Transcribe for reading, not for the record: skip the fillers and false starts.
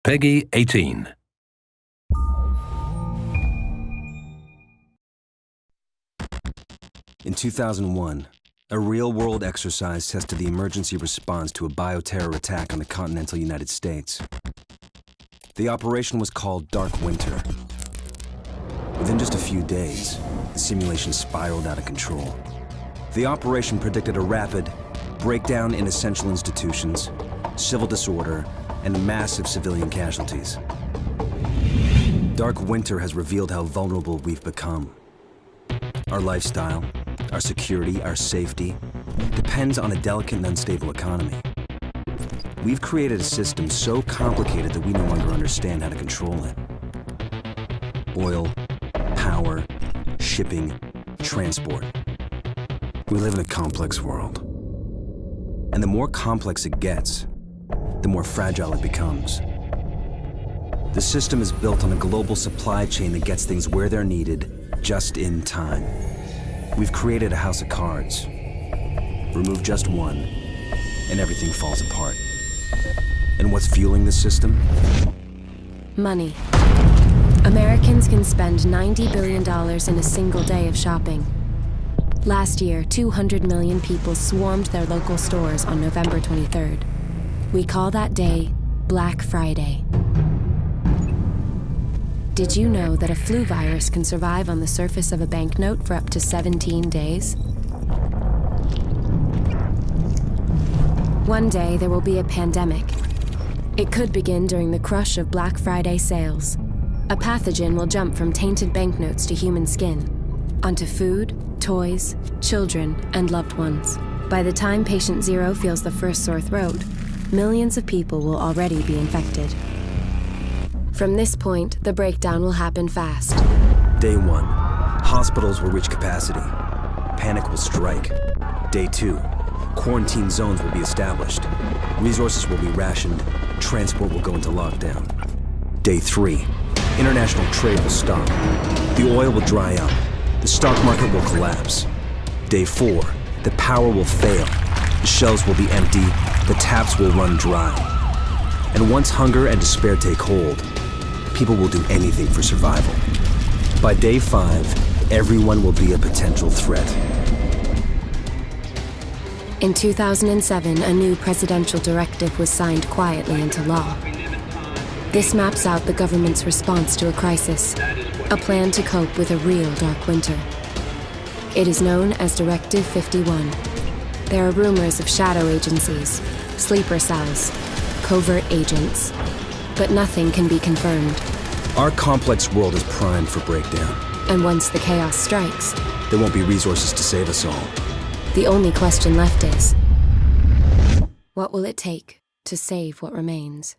Peggy 18. In 2001, a real-world exercise tested the emergency response to a bioterror attack on the continental United States. The operation was called Dark Winter. Within just a few days, the simulation spiraled out of control. The operation predicted a rapid breakdown in essential institutions, civil disorder, and massive civilian casualties. Dark Winter has revealed how vulnerable we've become. Our lifestyle, our security, our safety depends on a delicate and unstable economy. We've created a system so complicated that we no longer understand how to control it. Oil, power, shipping, transport. We live in a complex world. And the more complex it gets, the more fragile it becomes. The system is built on a global supply chain that gets things where they're needed, just in time. We've created a house of cards. Remove just one, and everything falls apart. And what's fueling the system? Money. Americans can spend $90 billion in a single day of shopping. Last year, 200 million people swarmed their local stores on November 23rd. We call that day Black Friday. Did you know that a flu virus can survive on the surface of a banknote for up to 17 days? One day there will be a pandemic. It could begin during the crush of Black Friday sales. A pathogen will jump from tainted banknotes to human skin, onto food, toys, children, and loved ones. By the time patient zero feels the first sore throat, millions of people will already be infected. From this point, the breakdown will happen fast. Day 1, hospitals will reach capacity. Panic will strike. Day 2, quarantine zones will be established. Resources will be rationed. Transport will go into lockdown. Day 3, international trade will stop. The oil will dry up. The stock market will collapse. Day 4, the power will fail. The shelves will be empty. The taps will run dry. And once hunger and despair take hold, people will do anything for survival. By day 5, everyone will be a potential threat. In 2007, a new presidential directive was signed quietly into law. This maps out the government's response to a crisis, a plan to cope with a real dark winter. It is known as Directive 51. There are rumors of shadow agencies, sleeper cells, covert agents, but nothing can be confirmed. Our complex world is primed for breakdown. And once the chaos strikes, There won't be resources to save us all. the only question left is, what will it take to save what remains?